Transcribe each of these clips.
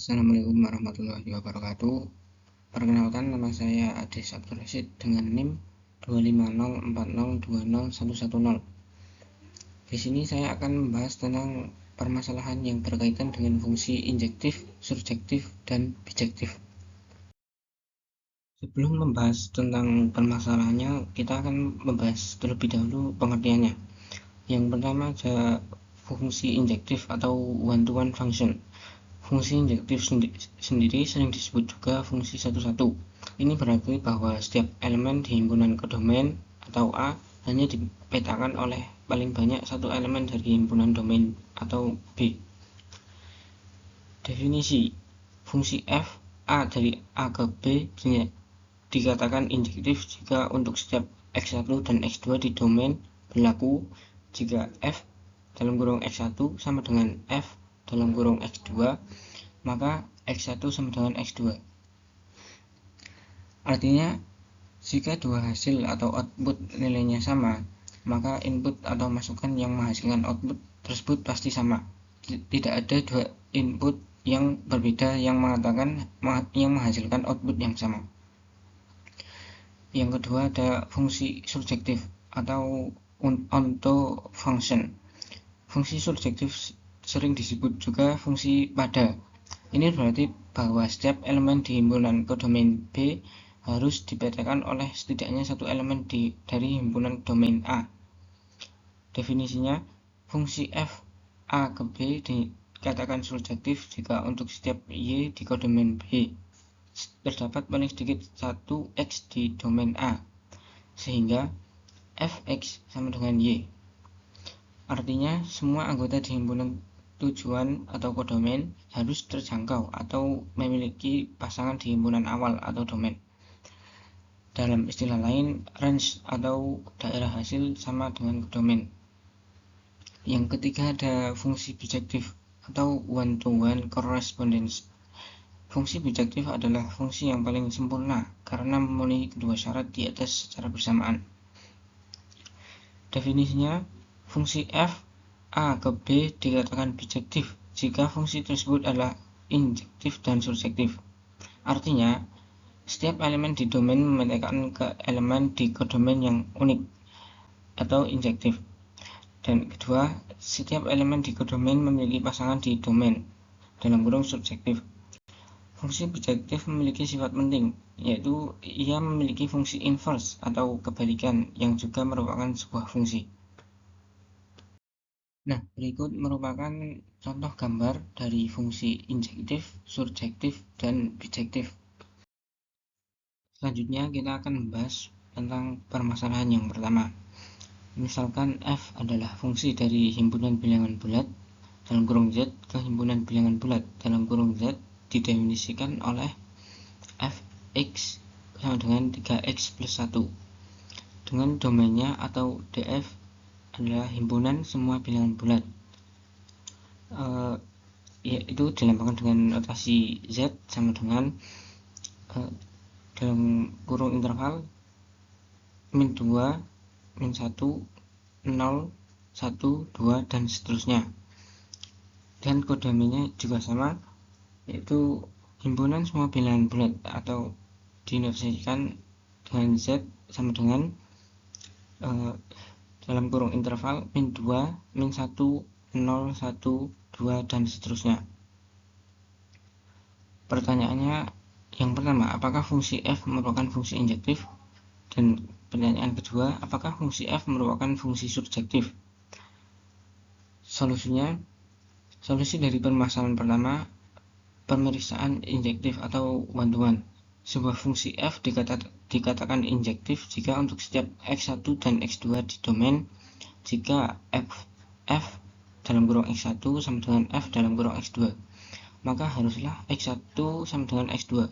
Assalamualaikum warahmatullahi wabarakatuh. Perkenalkan, nama saya Adis Abdul Rashid dengan NIM 25040201110. Di sini saya akan membahas tentang permasalahan yang berkaitan dengan fungsi injektif, surjektif, dan bijektif. Sebelum membahas tentang permasalahannya, kita akan membahas terlebih dahulu pengertiannya. Yang pertama ada fungsi injektif atau one-to-one function. Fungsi injektif sendiri sering disebut juga fungsi satu-satu. Ini berarti bahwa setiap elemen di himpunan kodomain atau A hanya dipetakan oleh paling banyak satu elemen dari himpunan domain atau B. Definisi fungsi f A dari A ke B dikatakan injektif jika untuk setiap x1 dan x2 di domain berlaku jika f dalam kurung x1 sama dengan f dalam kurung x2, maka x1 sama dengan x2. Artinya, jika dua hasil atau output nilainya sama, maka input atau masukan yang menghasilkan output tersebut pasti sama. Tidak ada dua input yang berbeda yang menghasilkan output yang sama. Yang kedua ada fungsi surjektif atau onto function. Fungsi surjektif sering disebut juga fungsi pada. Ini berarti bahwa setiap elemen di himpunan kodomain B harus dipetakan oleh setidaknya satu elemen dari himpunan domain A. Definisinya, fungsi f A ke B dikatakan surjektif jika untuk setiap Y di kodomain B terdapat paling sedikit 1 X di domain A, sehingga fx sama dengan Y. Artinya, semua anggota di himpunan tujuan atau kodomain harus terjangkau atau memiliki pasangan di himpunan awal atau domain. Dalam istilah lain, range atau daerah hasil sama dengan kodomain. Yang ketiga ada fungsi bijektif atau one-to-one correspondence. Fungsi bijektif adalah fungsi yang paling sempurna karena memenuhi kedua syarat di atas secara bersamaan. Definisinya, fungsi f A ke B dikatakan bijektif jika fungsi tersebut adalah injektif dan surjektif. Artinya, setiap elemen di domain memetakan ke elemen di kodomain yang unik atau injektif. Dan kedua, setiap elemen di kodomain memiliki pasangan di domain dalam kurung subjektif. Fungsi bijektif memiliki sifat penting, yaitu ia memiliki fungsi inverse atau kebalikan yang juga merupakan sebuah fungsi. Nah, berikut merupakan contoh gambar dari fungsi injektif, surjektif, dan bijektif. Selanjutnya kita akan membahas tentang permasalahan yang pertama. Misalkan f adalah fungsi dari himpunan bilangan bulat dalam kurung z ke himpunan bilangan bulat dalam kurung z didefinisikan oleh fx sama dengan 3x plus 1 dengan domainnya atau df adalah himpunan semua bilangan bulat, yaitu dilambangkan dengan notasi z sama dengan dalam kurung interval min 2, min 1, 0, 1, 2, dan seterusnya. Dan kodomainnya juga sama, yaitu himpunan semua bilangan bulat atau dinotasikan dengan z sama dengan dalam kurung interval min 2, min 1, 0, 1, 2, dan seterusnya. Pertanyaannya yang pertama, apakah fungsi f merupakan fungsi injektif? Dan pertanyaan kedua, apakah fungsi f merupakan fungsi surjektif? Solusi dari permasalahan pertama, pemeriksaan injektif atau one-to-one. Sebuah fungsi f dikatakan injektif jika untuk setiap x1 dan x2 di domain jika f dalam kurung x1 sama dengan f dalam kurung x2, maka haruslah x1 sama dengan x2.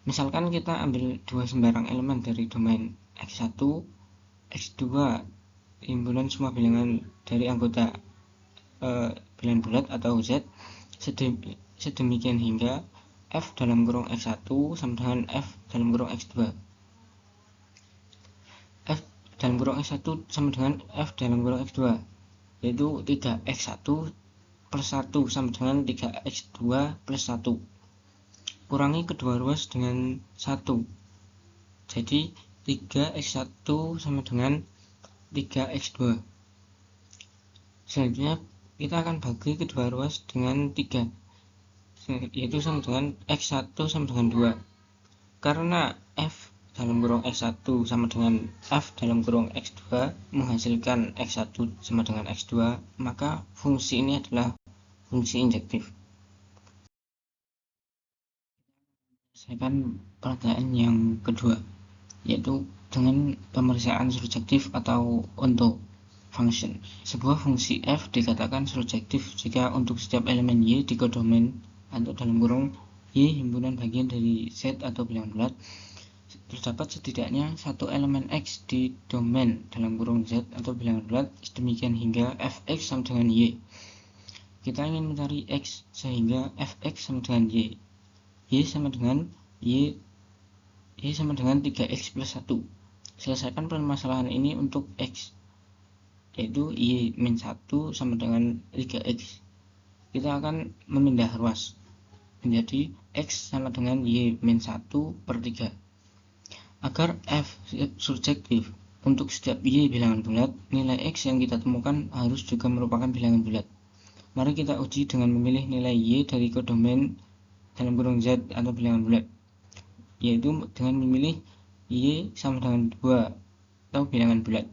Misalkan kita ambil dua sembarang elemen dari domain x1, x2, himpunan semua bilangan dari anggota bilangan bulat atau z, sedemikian hingga f dalam kurung x1 sama dengan f dalam kurung x2. F dalam kurung x1 sama dengan f dalam kurung x2, yaitu 3x1 plus 1 sama dengan 3x2 plus 1. Kurangi kedua ruas dengan 1. Jadi 3x1 sama dengan 3x2. Selanjutnya kita akan bagi kedua ruas dengan 3, yaitu sama dengan x1 sama dengan 2. Karena f dalam kurung x1 sama dengan f dalam kurung x2 menghasilkan x1 sama dengan x2, maka fungsi ini adalah fungsi injektif. Selesaikan pertanyaan yang kedua, yaitu dengan pemeriksaan surjektif atau onto function. Sebuah fungsi f dikatakan surjektif jika untuk setiap elemen y di kodomain atau dalam kurung y himpunan bagian dari z atau bilangan bulat terdapat setidaknya satu elemen x di domain dalam kurung z atau bilangan bulat, demikian hingga fx sama dengan y. Kita ingin mencari x sehingga fx sama dengan y sama dengan y sama dengan 3x plus 1. Selesaikan permasalahan ini untuk x, yaitu y-1 sama dengan 3x. Kita akan memindah ruas menjadi x sama dengan y-1 per 3. Agar f surjektif untuk setiap y bilangan bulat, nilai x yang kita temukan harus juga merupakan bilangan bulat. Mari kita uji dengan memilih nilai y dari kodomain dalam kurung z atau bilangan bulat, yaitu dengan memilih y sama dengan 2 atau bilangan bulat.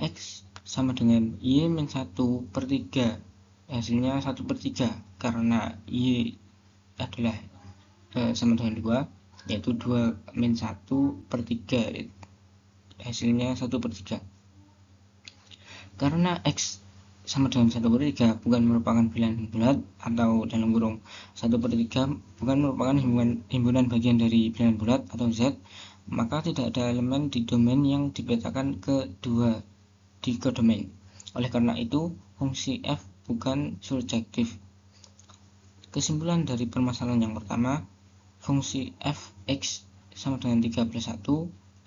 X sama dengan y-1 per 3, hasilnya 1 per 3, karena y adalah sama dengan 2, yaitu 2 min 1 per 3, hasilnya 1 per 3. Karena x sama dengan 1 per 3 bukan merupakan bilangan bulat atau dalam kurung 1 per 3 bukan merupakan himpunan bagian dari bilangan bulat atau z, maka tidak ada elemen di domain yang dipetakan ke 2 di kodomain. Oleh karena itu, fungsi f bukan surjektif. Kesimpulan dari permasalahan yang pertama, fungsi fx sama dengan 3 plus 1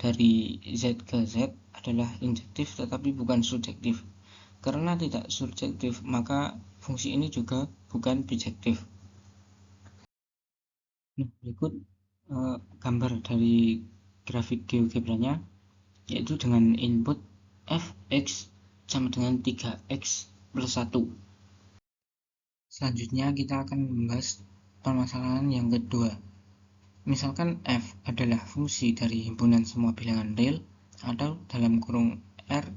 dari z ke z adalah injektif tetapi bukan surjektif. Karena tidak surjektif, maka fungsi ini juga bukan bijektif. Nah, berikut gambar dari grafik GeoGebranya, yaitu dengan input fx sama dengan 3x plus 1. Selanjutnya kita akan membahas permasalahan yang kedua. Misalkan f adalah fungsi dari himpunan semua bilangan real atau dalam kurung r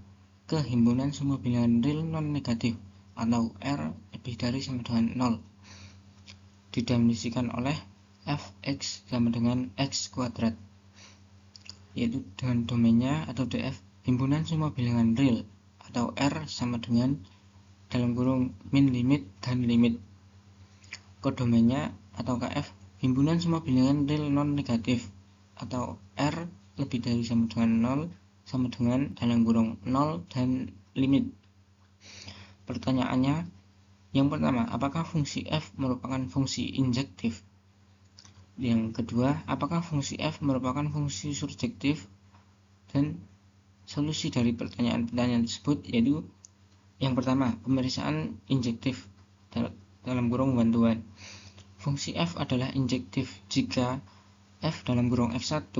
ke himpunan semua bilangan real non-negatif atau r lebih dari sama dengan 0, didefinisikan oleh fx sama dengan x kuadrat, yaitu dengan domainnya atau df himpunan semua bilangan real atau r sama dengan dalam kurung min limit dan limit. Kodomainnya atau kf himpunan semua bilangan real non-negatif atau r lebih dari sama dengan 0 sama dengan dalam kurung 0 dan limit. Pertanyaannya yang pertama, apakah fungsi f merupakan fungsi injektif? Yang kedua, apakah fungsi f merupakan fungsi surjektif? Dan solusi dari pertanyaan-pertanyaan tersebut yaitu yang pertama, pemeriksaan injektif dalam kurung bantuan. Fungsi f adalah injektif jika f dalam kurung x1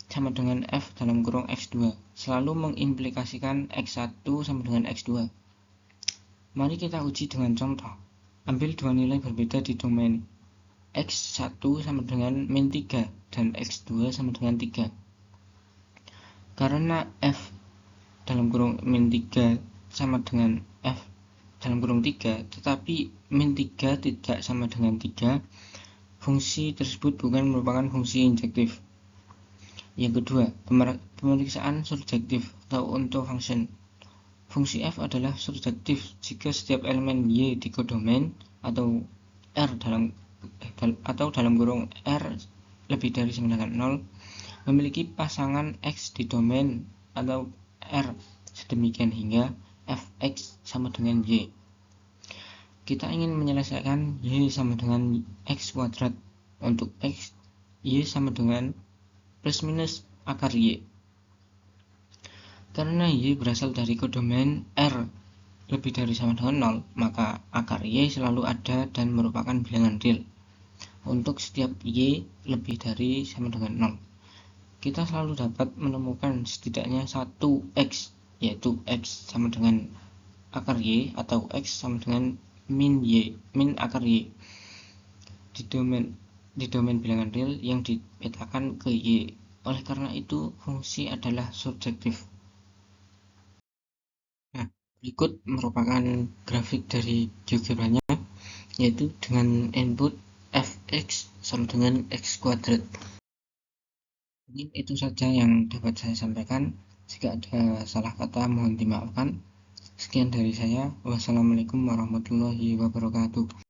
sama dengan f dalam kurung x2 selalu mengimplikasikan x1 sama dengan x2. Mari kita uji dengan contoh. Ambil dua nilai berbeda di domain x1 sama dengan min 3 dan x2 sama dengan 3. Karena f dalam kurung min 3 sama dengan f dalam kurung 3, tetapi min 3 tidak sama dengan 3, fungsi tersebut bukan merupakan fungsi injektif. Yang kedua, pemeriksaan surjektif atau onto function. Fungsi f adalah surjektif jika setiap elemen y di kodomain atau r dalam kurung r lebih dari sama dengan 0 memiliki pasangan x di domain atau r, sedemikian hingga fx sama dengan y. Kita ingin menyelesaikan y sama dengan x kuadrat. Untuk x, y sama dengan plus minus akar y. Karena y berasal dari kodomain r, lebih dari sama dengan 0, maka akar Y selalu ada dan merupakan bilangan real. Untuk setiap Y lebih dari sama dengan 0, kita selalu dapat menemukan setidaknya satu X, yaitu X sama dengan akar Y atau X sama dengan min akar Y di domain bilangan real yang dipetakan ke Y. Oleh karena itu, fungsi adalah surjektif. Nah, berikut merupakan grafik dari GeoGebranya, yaitu dengan input fx sama dengan x kuadrat. Mungkin itu saja yang dapat saya sampaikan. Jika ada salah kata mohon dimaafkan. Sekian dari saya. Wassalamualaikum warahmatullahi wabarakatuh.